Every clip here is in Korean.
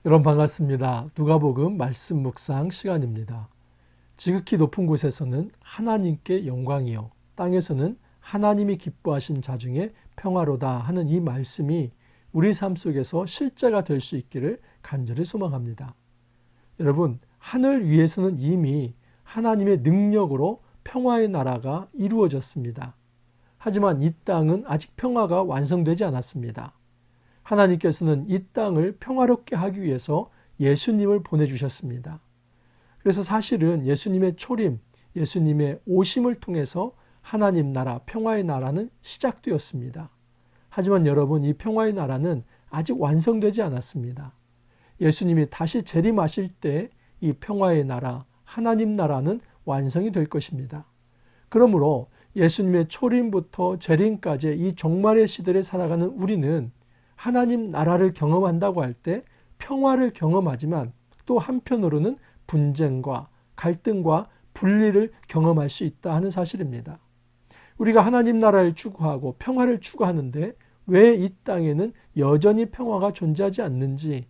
여러분 반갑습니다. 누가복음 말씀 묵상 시간입니다. 지극히 높은 곳에서는 하나님께 영광이요 땅에서는 하나님이 기뻐하신 자 중에 평화로다 하는 이 말씀이 우리 삶 속에서 실제가 될 수 있기를 간절히 소망합니다. 여러분, 하늘 위에서는 이미 하나님의 능력으로 평화의 나라가 이루어졌습니다. 하지만 이 땅은 아직 평화가 완성되지 않았습니다. 하나님께서는 이 땅을 평화롭게 하기 위해서 예수님을 보내주셨습니다. 그래서 사실은 예수님의 초림, 예수님의 오심을 통해서 하나님 나라, 평화의 나라는 시작되었습니다. 하지만 여러분, 이 평화의 나라는 아직 완성되지 않았습니다. 예수님이 다시 재림하실 때 이 평화의 나라, 하나님 나라는 완성이 될 것입니다. 그러므로 예수님의 초림부터 재림까지 이 종말의 시대를 살아가는 우리는 하나님 나라를 경험한다고 할 때 평화를 경험하지만 또 한편으로는 분쟁과 갈등과 분리를 경험할 수 있다 하는 사실입니다. 우리가 하나님 나라를 추구하고 평화를 추구하는데 왜 이 땅에는 여전히 평화가 존재하지 않는지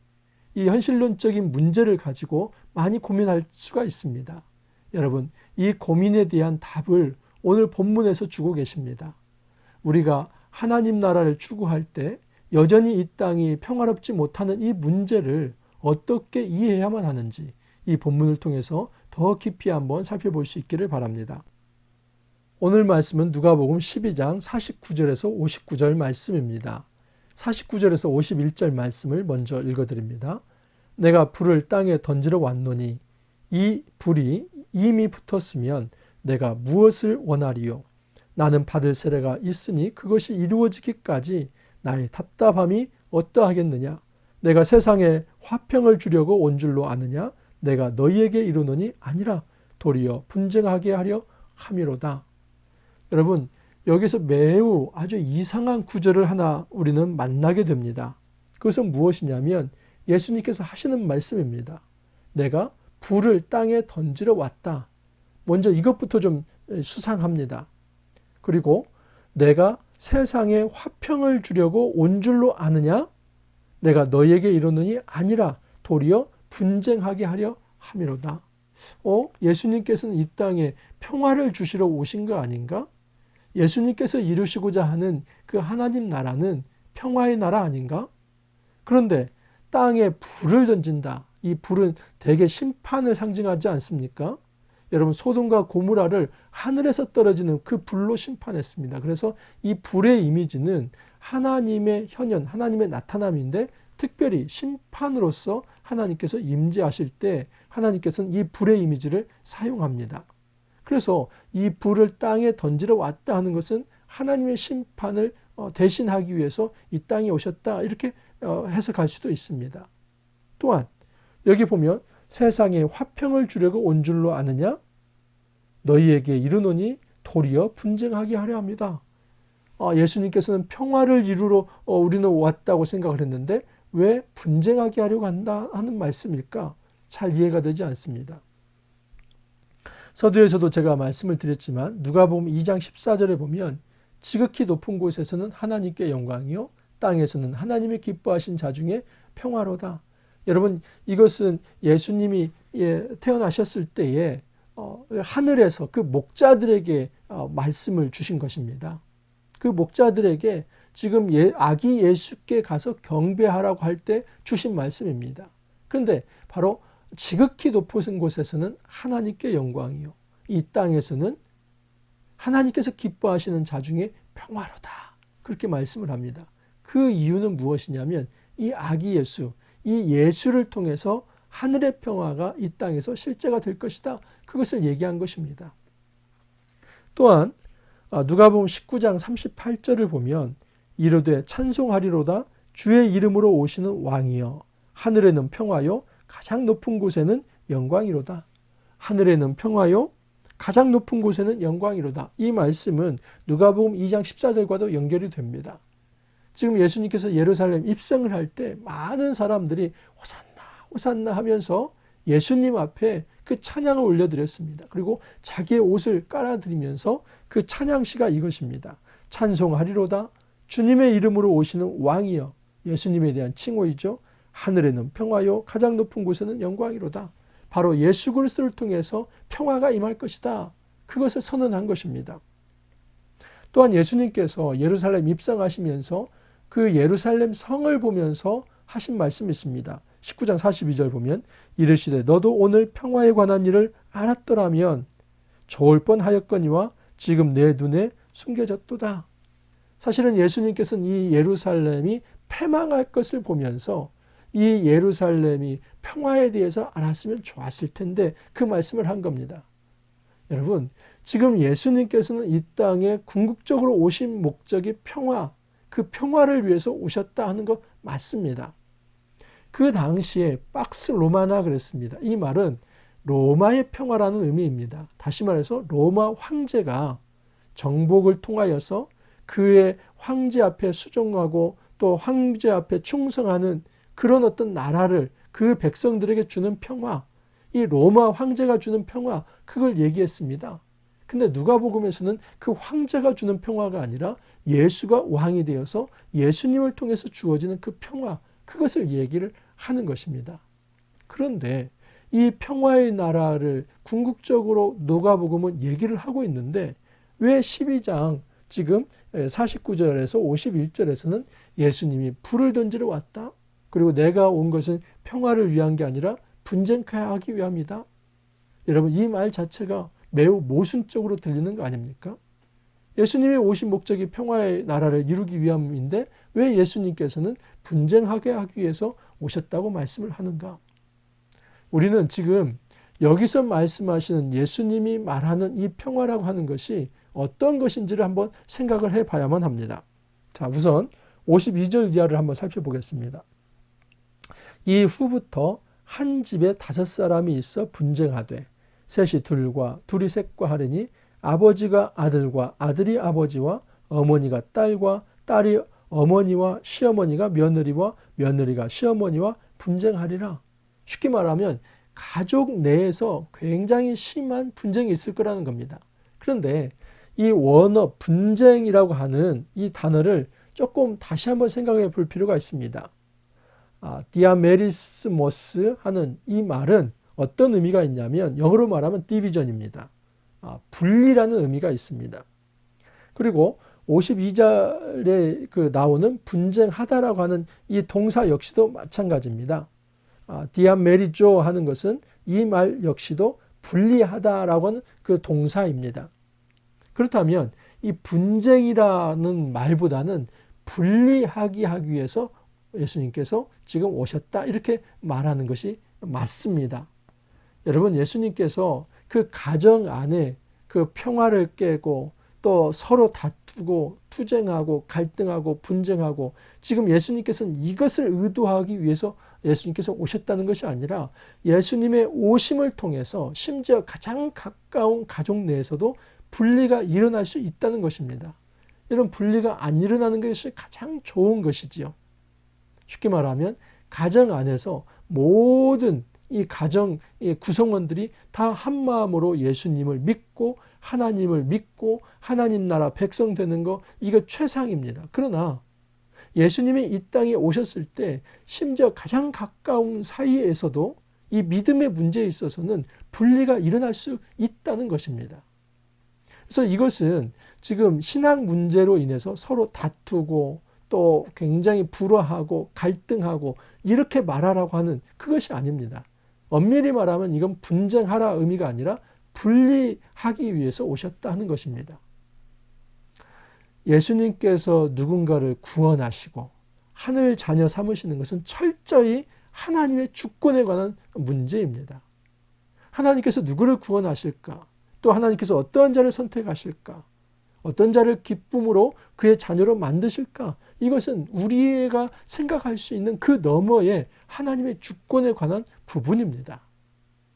이 현실론적인 문제를 가지고 많이 고민할 수가 있습니다. 여러분, 이 고민에 대한 답을 오늘 본문에서 주고 계십니다. 우리가 하나님 나라를 추구할 때 여전히 이 땅이 평화롭지 못하는 이 문제를 어떻게 이해해야만 하는지 이 본문을 통해서 더 깊이 한번 살펴볼 수 있기를 바랍니다. 오늘 말씀은 누가복음 12장 49절에서 59절 말씀입니다. 49절에서 51절 말씀을 먼저 읽어드립니다. 내가 불을 땅에 던지러 왔노니 이 불이 이미 붙었으면 내가 무엇을 원하리요? 나는 받을 세례가 있으니 그것이 이루어지기까지 나의 답답함이 어떠하겠느냐? 내가 세상에 화평을 주려고 온 줄로 아느냐? 내가 너희에게 이르노니 아니라 도리어 분쟁하게 하려 함이로다. 여러분, 여기서 매우 아주 이상한 구절을 하나 우리는 만나게 됩니다. 그것은 무엇이냐면 예수님께서 하시는 말씀입니다. 내가 불을 땅에 던지러 왔다. 먼저 이것부터 좀 수상합니다. 그리고 내가 세상에 화평을 주려고 온 줄로 아느냐? 내가 너희에게 이르노니 아니라 도리어 분쟁하게 하려 함이로다. 예수님께서는 이 땅에 평화를 주시러 오신 거 아닌가? 예수님께서 이루시고자 하는 그 하나님 나라는 평화의 나라 아닌가? 그런데 땅에 불을 던진다. 이 불은 대개 심판을 상징하지 않습니까? 여러분, 소돔과 고모라를 하늘에서 떨어지는 그 불로 심판했습니다. 그래서 이 불의 이미지는 하나님의 현현, 하나님의 나타남인데 특별히 심판으로서 하나님께서 임재하실 때 하나님께서는 이 불의 이미지를 사용합니다. 그래서 이 불을 땅에 던지러 왔다 하는 것은 하나님의 심판을 대신하기 위해서 이 땅에 오셨다 이렇게 해석할 수도 있습니다. 또한 여기 보면 세상에 화평을 주려고 온 줄로 아느냐? 너희에게 이르노니 도리어 분쟁하게 하려 합니다. 예수님께서는 평화를 이루러 우리는 왔다고 생각을 했는데 왜 분쟁하게 하려고 한다 하는 말씀일까? 잘 이해가 되지 않습니다. 서두에서도 제가 말씀을 드렸지만 누가복음 2장 14절에 보면 지극히 높은 곳에서는 하나님께 영광이요 땅에서는 하나님이 기뻐하신 자 중에 평화로다. 여러분, 이것은 예수님이 태어나셨을 때에 하늘에서 그 목자들에게 말씀을 주신 것입니다. 그 목자들에게 지금 아기 예수께 가서 경배하라고 할 때 주신 말씀입니다. 그런데 바로 지극히 높으신 곳에서는 하나님께 영광이요 이 땅에서는 하나님께서 기뻐하시는 자 중에 평화로다. 그렇게 말씀을 합니다. 그 이유는 무엇이냐면 이 아기 예수, 이 예수를 통해서 하늘의 평화가 이 땅에서 실제가 될 것이다. 그것을 얘기한 것입니다. 또한 누가복음 19장 38절을 보면 이르되 찬송하리로다 주의 이름으로 오시는 왕이여 하늘에는 평화요 가장 높은 곳에는 영광이로다. 하늘에는 평화요 가장 높은 곳에는 영광이로다. 이 말씀은 누가복음 2장 14절과도 연결이 됩니다. 지금 예수님께서 예루살렘 입성을 할 때 많은 사람들이 호산나 호산나 하면서 예수님 앞에 그 찬양을 올려드렸습니다. 그리고 자기의 옷을 깔아드리면서 그 찬양시가 이것입니다. 찬송하리로다 주님의 이름으로 오시는 왕이여. 예수님에 대한 칭호이죠. 하늘에는 평화요 가장 높은 곳에는 영광이로다. 바로 예수 그리스도를 통해서 평화가 임할 것이다. 그것을 선언한 것입니다. 또한 예수님께서 예루살렘 입성하시면서 그 예루살렘 성을 보면서 하신 말씀이 있습니다. 19장 42절 보면 이르시되 너도 오늘 평화에 관한 일을 알았더라면 좋을 뻔하였거니와 지금 내 눈에 숨겨졌도다. 사실은 예수님께서는 이 예루살렘이 패망할 것을 보면서 이 예루살렘이 평화에 대해서 알았으면 좋았을 텐데 그 말씀을 한 겁니다. 여러분, 지금 예수님께서는 이 땅에 궁극적으로 오신 목적이 평화, 그 평화를 위해서 오셨다 하는 거 맞습니다. 그 당시에 박스 로마나 그랬습니다. 이 말은 로마의 평화라는 의미입니다. 다시 말해서 로마 황제가 정복을 통하여서 그의 황제 앞에 수종하고 또 황제 앞에 충성하는 그런 어떤 나라를 그 백성들에게 주는 평화, 이 로마 황제가 주는 평화, 그걸 얘기했습니다. 근데 누가복음에서는 그 황제가 주는 평화가 아니라 예수가 왕이 되어서 예수님을 통해서 주어지는 그 평화, 그것을 얘기를 하는 것입니다. 그런데 이 평화의 나라를 궁극적으로 누가복음은 얘기를 하고 있는데 왜 12장 지금 49절에서 51절에서는 예수님이 불을 던지러 왔다. 그리고 내가 온 것은 평화를 위한 게 아니라 분쟁하기 위함이다. 여러분, 이 말 자체가 매우 모순적으로 들리는 거 아닙니까? 예수님이 오신 목적이 평화의 나라를 이루기 위함인데 왜 예수님께서는 분쟁하게 하기 위해서 오셨다고 말씀을 하는가? 우리는 지금 여기서 말씀하시는 예수님이 말하는 이 평화라고 하는 것이 어떤 것인지를 한번 생각을 해봐야만 합니다. 자, 우선 52절 이하를 한번 살펴보겠습니다. 이후부터 한 집에 5사람이 있어 분쟁하되 셋이 둘과 둘이 셋과 하리니 아버지가 아들과 아들이 아버지와 어머니가 딸과 딸이 어머니와 시어머니가 며느리와 며느리가 시어머니와 분쟁하리라. 쉽게 말하면 가족 내에서 굉장히 심한 분쟁이 있을 거라는 겁니다. 그런데 이 원어 분쟁이라고 하는 이 단어를 조금 다시 한번 생각해 볼 필요가 있습니다. 디아메리스모스 하는 이 말은 어떤 의미가 있냐면 영어로 말하면 디비전입니다. 분리라는 의미가 있습니다. 그리고 52절에 나오는 분쟁하다라고 하는 이 동사 역시도 마찬가지입니다. 디아메리조 하는 것은 이 말 역시도 분리하다라고 하는 그 동사입니다. 그렇다면 이 분쟁이라는 말보다는 분리하기 하기 위해서 예수님께서 지금 오셨다 이렇게 말하는 것이 맞습니다. 여러분, 예수님께서 그 가정 안에 그 평화를 깨고 또 서로 다투고 투쟁하고 갈등하고 분쟁하고 지금 예수님께서는 이것을 의도하기 위해서 예수님께서 오셨다는 것이 아니라 예수님의 오심을 통해서 심지어 가장 가까운 가족 내에서도 분리가 일어날 수 있다는 것입니다. 이런 분리가 안 일어나는 것이 가장 좋은 것이지요. 쉽게 말하면 가정 안에서 모든 이 가정의 구성원들이 다 한마음으로 예수님을 믿고 하나님을 믿고 하나님 나라 백성 되는 거, 이거 최상입니다. 그러나 예수님이 이 땅에 오셨을 때 심지어 가장 가까운 사이에서도 이 믿음의 문제에 있어서는 분리가 일어날 수 있다는 것입니다. 그래서 이것은 지금 신앙 문제로 인해서 서로 다투고 또 굉장히 불화하고 갈등하고 이렇게 말하라고 하는 그것이 아닙니다. 엄밀히 말하면 이건 분쟁하라 의미가 아니라 분리하기 위해서 오셨다 하는 것입니다. 예수님께서 누군가를 구원하시고 하늘 자녀 삼으시는 것은 철저히 하나님의 주권에 관한 문제입니다. 하나님께서 누구를 구원하실까? 또 하나님께서 어떠한 자를 선택하실까? 어떤 자를 기쁨으로 그의 자녀로 만드실까? 이것은 우리가 생각할 수 있는 그 너머에 하나님의 주권에 관한 부분입니다.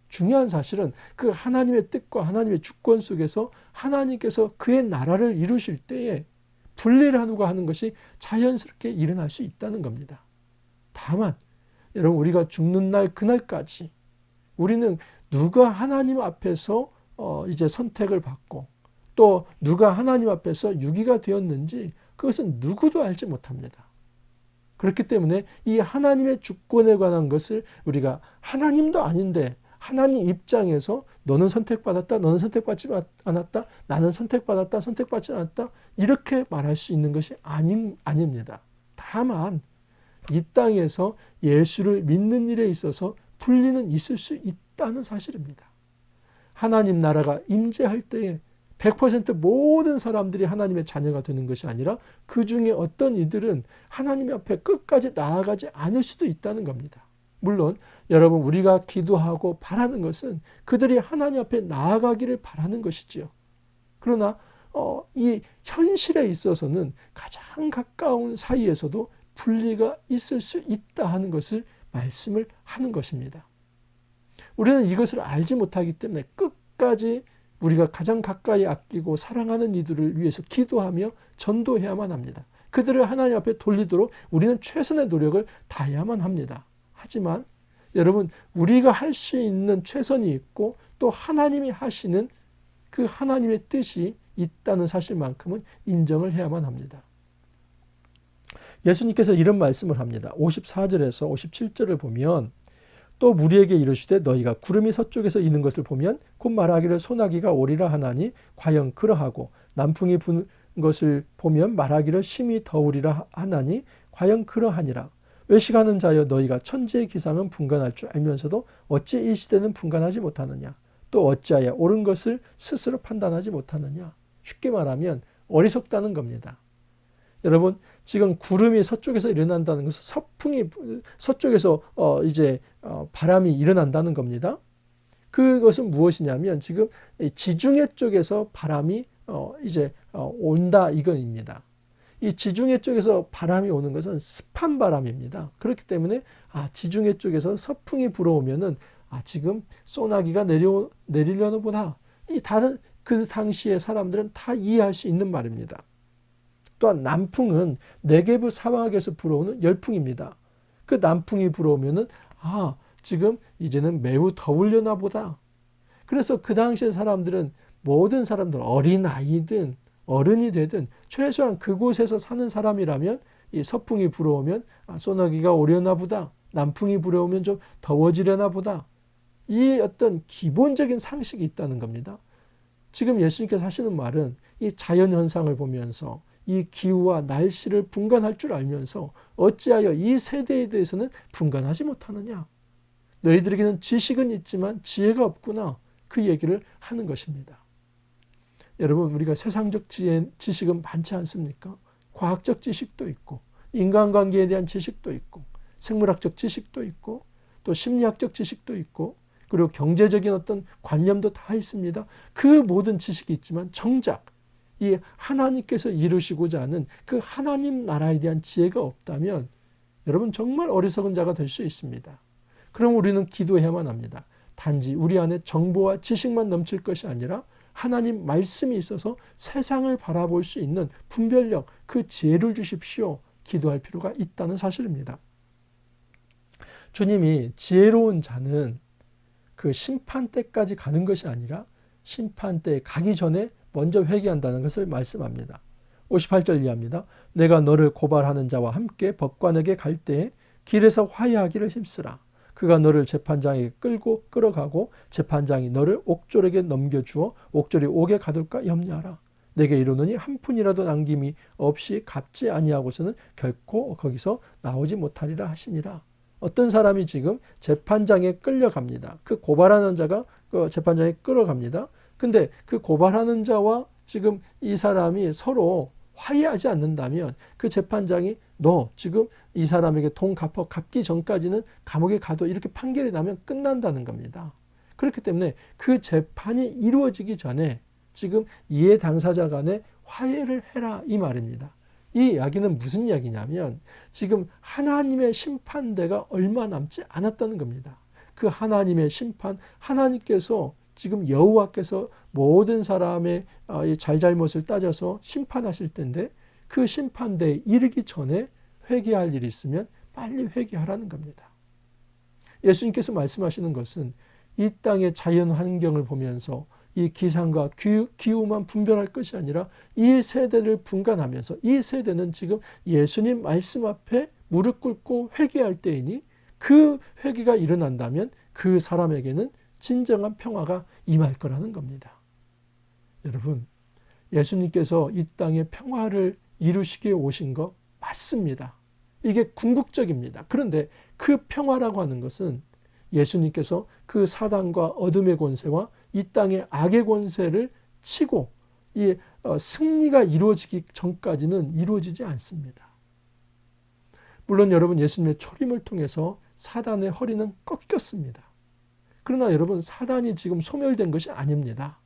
중요한 사실은 그 하나님의 뜻과 하나님의 주권 속에서 하나님께서 그의 나라를 이루실 때에 분리를 하는 것이 자연스럽게 일어날 수 있다는 겁니다. 다만 여러분, 우리가 죽는 날 그날까지 우리는 누가 하나님 앞에서 이제 선택을 받고 또 누가 하나님 앞에서 유기가 되었는지 그것은 누구도 알지 못합니다. 그렇기 때문에 이 하나님의 주권에 관한 것을 우리가 하나님도 아닌데 하나님 입장에서 너는 선택받았다, 너는 선택받지 않았다, 나는 선택받았다, 선택받지 않았다 이렇게 말할 수 있는 것이 아닙니다. 다만 이 땅에서 예수를 믿는 일에 있어서 분리는 있을 수 있다는 사실입니다. 하나님 나라가 임재할 때에 100% 모든 사람들이 하나님의 자녀가 되는 것이 아니라 그 중에 어떤 이들은 하나님 앞에 끝까지 나아가지 않을 수도 있다는 겁니다. 물론 여러분 우리가 기도하고 바라는 것은 그들이 하나님 앞에 나아가기를 바라는 것이지요. 그러나 이 현실에 있어서는 가장 가까운 사이에서도 분리가 있을 수 있다 하는 것을 말씀을 하는 것입니다. 우리는 이것을 알지 못하기 때문에 끝까지 우리가 가장 가까이 아끼고 사랑하는 이들을 위해서 기도하며 전도해야만 합니다. 그들을 하나님 앞에 돌리도록 우리는 최선의 노력을 다해야만 합니다. 하지만 여러분 우리가 할 수 있는 최선이 있고 또 하나님이 하시는 그 하나님의 뜻이 있다는 사실만큼은 인정을 해야만 합니다. 예수님께서 이런 말씀을 합니다. 54절에서 57절을 보면 또 무리에게 이르시되 너희가 구름이 서쪽에서 이는 것을 보면 곧 말하기를 소나기가 오리라 하나니 과연 그러하고 남풍이 부는 것을 보면 말하기를 심히 더우리라 하나니 과연 그러하니라. 외식하는 자여 너희가 천지의 기상은 분간할 줄 알면서도 어찌 이 시대는 분간하지 못하느냐. 또 어찌하여 옳은 것을 스스로 판단하지 못하느냐. 쉽게 말하면 어리석다는 겁니다. 여러분 지금 구름이 서쪽에서 일어난다는 것은 서풍이 서쪽에서 바람이 일어난다는 겁니다. 그것은 무엇이냐면 지금 지중해 쪽에서 바람이 온다 이건입니다. 이 지중해 쪽에서 바람이 오는 것은 습한 바람입니다. 그렇기 때문에 지중해 쪽에서 서풍이 불어오면은 지금 소나기가 내리려나 보다. 이 다른 그 당시의 사람들은 다 이해할 수 있는 말입니다. 또한 남풍은 네게브 사막에서 불어오는 열풍입니다. 그 남풍이 불어오면은 지금 이제는 매우 더울려나 보다. 그래서 그 당시의 사람들은 모든 사람들 어린 아이든 어른이 되든 최소한 그곳에서 사는 사람이라면 이 서풍이 불어오면 소나기가 오려나 보다. 남풍이 불어오면 좀 더워지려나 보다. 이 어떤 기본적인 상식이 있다는 겁니다. 지금 예수님께서 하시는 말은 이 자연현상을 보면서 이 기후와 날씨를 분간할 줄 알면서 어찌하여 이 세대에 대해서는 분간하지 못하느냐. 너희들에게는 지식은 있지만 지혜가 없구나. 그 얘기를 하는 것입니다. 여러분 우리가 세상적 지식은 많지 않습니까? 과학적 지식도 있고 인간관계에 대한 지식도 있고 생물학적 지식도 있고 또 심리학적 지식도 있고 그리고 경제적인 어떤 관념도 다 있습니다. 그 모든 지식이 있지만 정작 이 하나님께서 이루시고자 하는 그 하나님 나라에 대한 지혜가 없다면 여러분 정말 어리석은 자가 될 수 있습니다. 그럼 우리는 기도해야만 합니다. 단지 우리 안에 정보와 지식만 넘칠 것이 아니라 하나님 말씀이 있어서 세상을 바라볼 수 있는 분별력, 그 지혜를 주십시오. 기도할 필요가 있다는 사실입니다. 주님이 지혜로운 자는 그 심판 때까지 가는 것이 아니라 심판 때에 가기 전에 먼저 회개한다는 것을 말씀합니다. 58절 이하입니다. 내가 너를 고발하는 자와 함께 법관에게 갈 때에 길에서 화해하기를 힘쓰라. 그가 너를 재판장에게 끌어가고 재판장이 너를 옥졸에게 넘겨주어 옥졸이 옥에 가둘까 염려하라. 내게 이르노니 한 푼이라도 남김이 없이 갚지 아니하고서는 결코 거기서 나오지 못하리라 하시니라. 어떤 사람이 지금 재판장에 끌려갑니다. 그 고발하는 자가 그 재판장에 끌어갑니다. 근데 그 고발하는 자와 지금 이 사람이 서로 화해하지 않는다면 그 재판장이 너 지금 이 사람에게 돈 갚기 전까지는 감옥에 가도 이렇게 판결이 나면 끝난다는 겁니다. 그렇기 때문에 그 재판이 이루어지기 전에 지금 이해 당사자 간에 화해를 해라 이 말입니다. 이 이야기는 무슨 이야기냐면 지금 하나님의 심판대가 얼마 남지 않았다는 겁니다. 그 하나님의 심판, 하나님께서 지금 여호와께서 모든 사람의 잘잘못을 따져서 심판하실 텐데 그 심판대에 이르기 전에 회개할 일이 있으면 빨리 회개하라는 겁니다. 예수님께서 말씀하시는 것은 이 땅의 자연 환경을 보면서 이 기상과 기후만 분별할 것이 아니라 이 세대를 분간하면서 이 세대는 지금 예수님 말씀 앞에 무릎 꿇고 회개할 때이니 그 회개가 일어난다면 그 사람에게는 진정한 평화가 임할 거라는 겁니다. 여러분, 예수님께서 이 땅에 평화를 이루시기에 오신 거 맞습니다. 이게 궁극적입니다. 그런데 그 평화라고 하는 것은 예수님께서 그 사단과 어둠의 권세와 이 땅의 악의 권세를 치고 이 승리가 이루어지기 전까지는 이루어지지 않습니다. 물론 여러분, 예수님의 초림을 통해서 사단의 허리는 꺾였습니다. 그러나 여러분, 사단이 지금 소멸된 것이 아닙니다.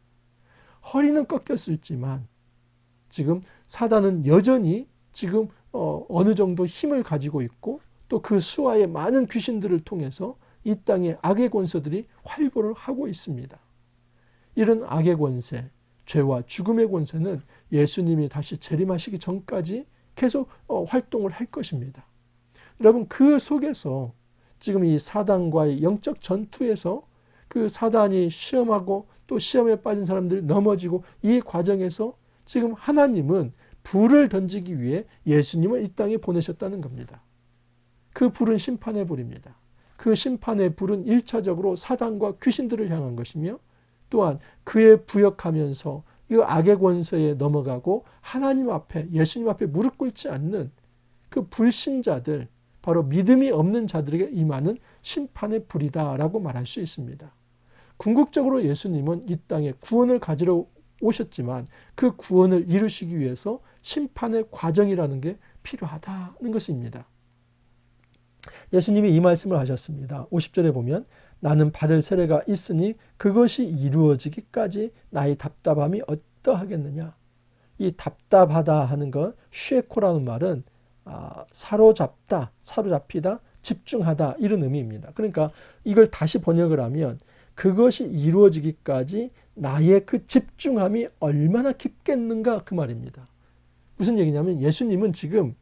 허리는 꺾였을지만 지금 사단은 여전히 지금 어느 정도 힘을 가지고 있고 또 그 수하의 많은 귀신들을 통해서 이 땅의 악의 권세들이 활보를 하고 있습니다. 이런 악의 권세, 죄와 죽음의 권세는 예수님이 다시 재림하시기 전까지 계속 활동을 할 것입니다. 여러분, 그 속에서 지금 이 사단과의 영적 전투에서 그 사단이 시험하고 또 시험에 빠진 사람들이 넘어지고 이 과정에서 지금 하나님은 불을 던지기 위해 예수님을 이 땅에 보내셨다는 겁니다. 그 불은 심판의 불입니다. 그 심판의 불은 1차적으로 사단과 귀신들을 향한 것이며 또한 그에 부역하면서 이 악의 권세에 넘어가고 하나님 앞에, 예수님 앞에 무릎 꿇지 않는 그 불신자들, 바로 믿음이 없는 자들에게 임하는 심판의 불이다라고 말할 수 있습니다. 궁극적으로 예수님은 이 땅에 구원을 가지러 오셨지만 그 구원을 이루시기 위해서 심판의 과정이라는 게 필요하다는 것입니다. 예수님이 이 말씀을 하셨습니다. 50절에 보면 나는 받을 세례가 있으니 그것이 이루어지기까지 나의 답답함이 어떠하겠느냐. 이 답답하다 하는 것, 쉐코라는 말은 사로잡다, 사로잡히다, 집중하다 이런 의미입니다. 그러니까 이걸 다시 번역을 하면 그것이 이루어지기까지 나의 그 집중함이 얼마나 깊겠는가 그 말입니다. 무슨 얘기냐면 예수님은 지금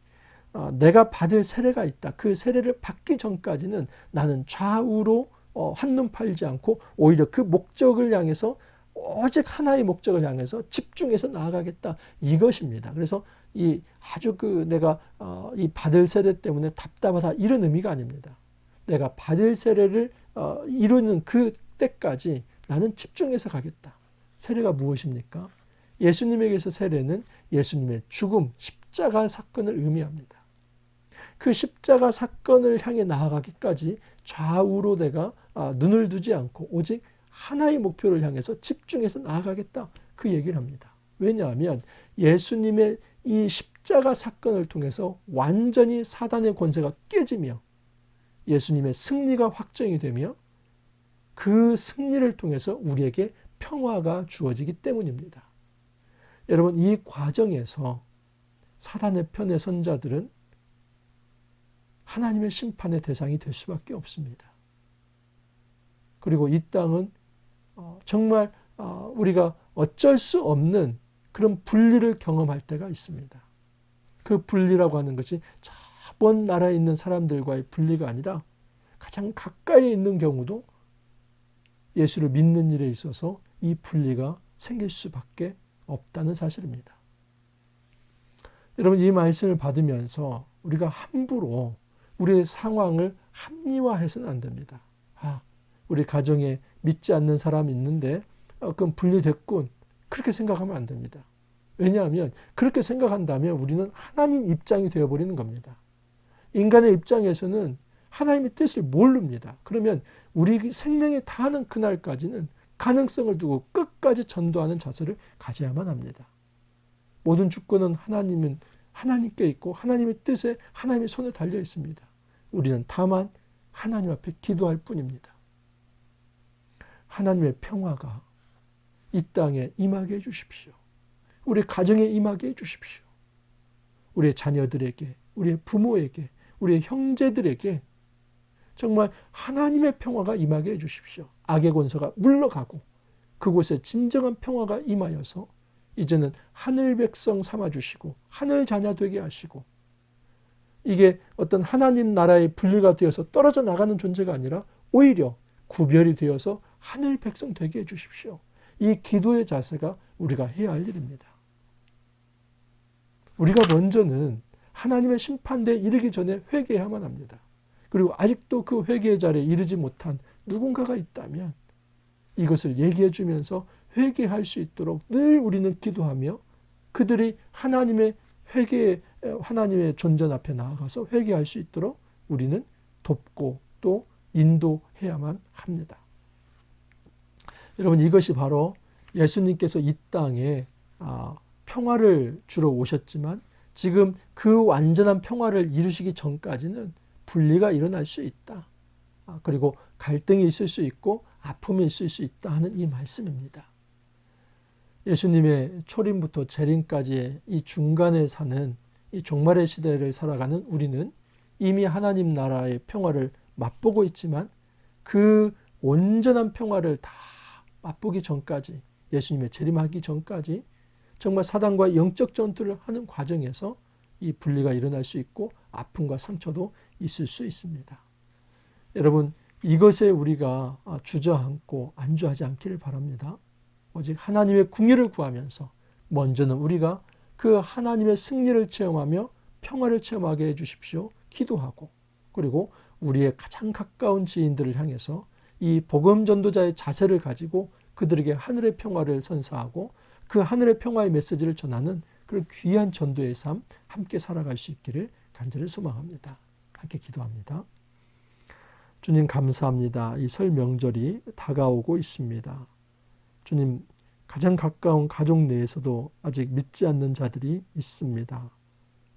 내가 받을 세례가 있다. 그 세례를 받기 전까지는 나는 좌우로 한눈 팔지 않고 오히려 그 목적을 향해서 오직 하나의 목적을 향해서 집중해서 나아가겠다. 이것입니다. 그래서 이 아주 내가 이 받을 세례 때문에 답답하다 이런 의미가 아닙니다. 내가 받을 세례를 이루는 그 때까지 나는 집중해서 가겠다. 세례가 무엇입니까? 예수님에게서 세례는 예수님의 죽음, 십자가 사건을 의미합니다. 그 십자가 사건을 향해 나아가기까지 좌우로 내가 눈을 두지 않고 오직 하나의 목표를 향해서 집중해서 나아가겠다. 그 얘기를 합니다. 왜냐하면 예수님의 이 십자가 사건을 통해서 완전히 사단의 권세가 깨지며 예수님의 승리가 확정이 되며 그 승리를 통해서 우리에게 평화가 주어지기 때문입니다. 여러분, 이 과정에서 사단의 편에 선 자들은 하나님의 심판의 대상이 될 수밖에 없습니다. 그리고 이 땅은 정말 우리가 어쩔 수 없는 그런 분리를 경험할 때가 있습니다. 그 분리라고 하는 것이 저번 나라에 있는 사람들과의 분리가 아니라 가장 가까이 있는 경우도 예수를 믿는 일에 있어서 이 분리가 생길 수밖에 없다는 사실입니다. 여러분, 이 말씀을 받으면서 우리가 함부로 우리의 상황을 합리화해서는 안 됩니다. 우리 가정에 믿지 않는 사람이 있는데 그럼 분리됐군. 그렇게 생각하면 안 됩니다. 왜냐하면 그렇게 생각한다면 우리는 하나님 입장이 되어버리는 겁니다. 인간의 입장에서는 하나님의 뜻을 모릅니다. 그러면 우리 생명에 다하는 그날까지는 가능성을 두고 끝까지 전도하는 자세를 가져야만 합니다. 모든 주권은 하나님은 하나님께 있고 하나님의 뜻에 하나님의 손에 달려 있습니다. 우리는 다만 하나님 앞에 기도할 뿐입니다. 하나님의 평화가 이 땅에 임하게 해주십시오. 우리 가정에 임하게 해주십시오. 우리의 자녀들에게, 우리의 부모에게, 우리의 형제들에게 정말 하나님의 평화가 임하게 해주십시오. 악의 권세가 물러가고 그곳에 진정한 평화가 임하여서 이제는 하늘 백성 삼아주시고 하늘 자녀 되게 하시고 이게 어떤 하나님 나라의 분리가 되어서 떨어져 나가는 존재가 아니라 오히려 구별이 되어서 하늘 백성 되게 해주십시오. 이 기도의 자세가 우리가 해야 할 일입니다. 우리가 먼저는 하나님의 심판대에 이르기 전에 회개해야만 합니다. 그리고 아직도 그 회개의 자리에 이르지 못한 누군가가 있다면 이것을 얘기해 주면서 회개할 수 있도록 늘 우리는 기도하며 그들이 하나님의 존전 앞에 나아가서 회개할 수 있도록 우리는 돕고 또 인도해야만 합니다. 여러분, 이것이 바로 예수님께서 이 땅에 평화를 주러 오셨지만 지금 그 완전한 평화를 이루시기 전까지는 분리가 일어날 수 있다. 그리고 갈등이 있을 수 있고 아픔이 있을 수 있다 하는 이 말씀입니다. 예수님의 초림부터 재림까지의 이 중간에 사는 이 종말의 시대를 살아가는 우리는 이미 하나님 나라의 평화를 맛보고 있지만 그 온전한 평화를 다 맛보기 전까지, 예수님의 재림하기 전까지 정말 사단과 영적 전투를 하는 과정에서 이 분리가 일어날 수 있고 아픔과 상처도 있을 수 있습니다. 여러분, 이것에 우리가 주저앉고 안주하지 않기를 바랍니다. 오직 하나님의 궁유를 구하면서 먼저는 우리가 그 하나님의 승리를 체험하며 평화를 체험하게 해주십시오. 기도하고, 그리고 우리의 가장 가까운 지인들을 향해서 이 복음 전도자의 자세를 가지고 그들에게 하늘의 평화를 선사하고 그 하늘의 평화의 메시지를 전하는 그런 귀한 전도의 삶 함께 살아갈 수 있기를 간절히 소망합니다. 함께 기도합니다. 주님, 감사합니다. 이 설 명절이 다가오고 있습니다. 주님, 가장 가까운 가족 내에서도 아직 믿지 않는 자들이 있습니다.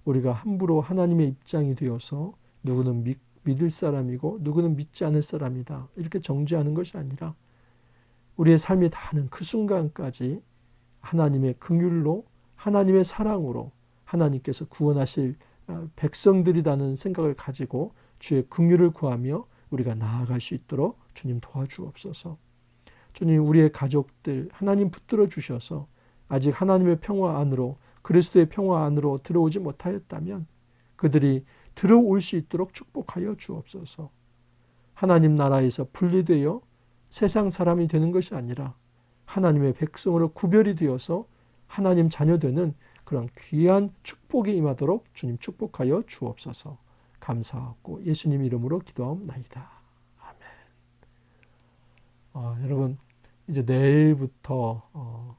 우리가 함부로 하나님의 입장이 되어서 누구는 믿을 사람이고 누구는 믿지 않을 사람이다, 이렇게 정죄하는 것이 아니라 우리의 삶이 다하는 그 순간까지 하나님의 긍휼로, 하나님의 사랑으로 하나님께서 구원하실 백성들이라는 생각을 가지고 주의 긍휼을 구하며 우리가 나아갈 수 있도록 주님 도와주옵소서. 주님, 우리의 가족들 하나님 붙들어 주셔서 아직 하나님의 평화 안으로, 그리스도의 평화 안으로 들어오지 못하였다면 그들이 들어올 수 있도록 축복하여 주옵소서. 하나님 나라에서 분리되어 세상 사람이 되는 것이 아니라 하나님의 백성으로 구별이 되어서 하나님 자녀되는 그런 귀한 축복이 임하도록 주님 축복하여 주옵소서. 감사하고 예수님 이름으로 기도하옵나이다. 아멘. 여러분, 이제 내일부터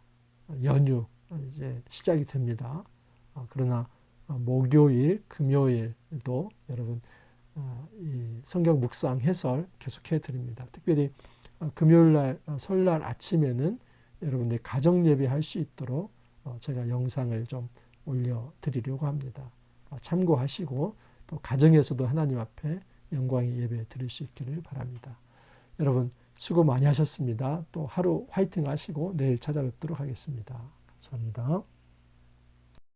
연휴 이제 시작이 됩니다. 그러나 목요일, 금요일도 여러분 이 성경 묵상 해설 계속해 드립니다. 특별히 금요일날 설날 아침에는 여러분들 가정 예배할 수 있도록 제가 영상을 좀 올려드리려고 합니다. 참고하시고 또 가정에서도 하나님 앞에 영광의 예배 드릴 수 있기를 바랍니다. 여러분 수고 많이 하셨습니다. 또 하루 화이팅 하시고 내일 찾아뵙도록 하겠습니다. 감사합니다.